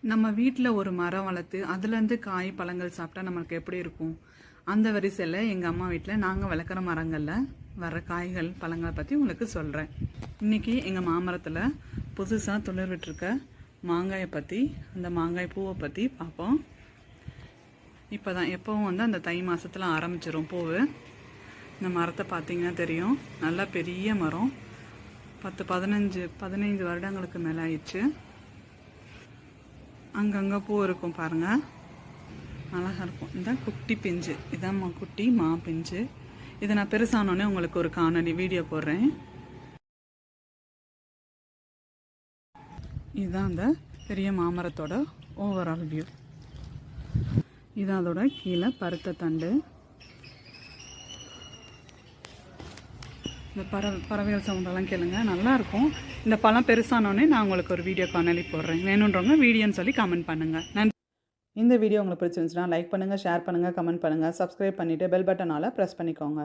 நம்ம வீட்டில் ஒரு மரம் வளர்த்து அதுலேருந்து காய் பழங்கள் சாப்பிட்டா நமக்கு எப்படி இருக்கும்? அந்த வரிசையில் எங்கள் அம்மா வீட்டில் நாங்கள் வளர்க்குற மரங்களில் வர காய்கள் பழங்களை பற்றி உங்களுக்கு சொல்கிறேன். இன்றைக்கி எங்கள் மாமரத்தில் புதுசாக துளிர் விட்டுருக்க மாங்காயை பற்றி, அந்த மாங்காய் பூவை பற்றி பார்ப்போம். இப்போ தான் எப்போவும் அந்த தை மாதத்தில் ஆரம்பிச்சிடும் பூவு. இந்த மரத்தை பார்த்திங்கன்னா தெரியும், நல்லா பெரிய மரம். 15 வருடங்களுக்கு மேலே ஆயிடுச்சு. அங்கங்கே பூ இருக்கும் பாருங்கள், அழகாக இருக்கும். இந்த குட்டி பிஞ்சு இதான் குட்டி மா பிஞ்சு. இதை நான் பெருசானோடனே உங்களுக்கு ஒரு காணொலி வீடியோ போடுறேன். இதுதான் அந்த பெரிய மாமரத்தோட ஓவரால் வியூ. இதான் அதோட கீழே பருத்த தண்டு. இந்த பறவைகள் சவுண்டெல்லாம் கேளுங்க, நல்லாயிருக்கும். இந்த பழம் பெருசானோடனே நான் உங்களுக்கு ஒரு வீடியோ காணொலி போடுறேன். வேணுன்றவங்க வீடியோன்னு சொல்லி கமெண்ட் பண்ணுங்கள். நன்றி. இந்த வீடியோ உங்களுக்கு பிடிச்சிருந்துச்சுன்னா லைக் பண்ணுங்கள், ஷேர் பண்ணுங்கள், கமெண்ட் பண்ணுங்கள், சப்ஸ்கிரைப் பண்ணிவிட்டு பெல் பட்டனால் ப்ரெஸ் பண்ணிக்கோங்க.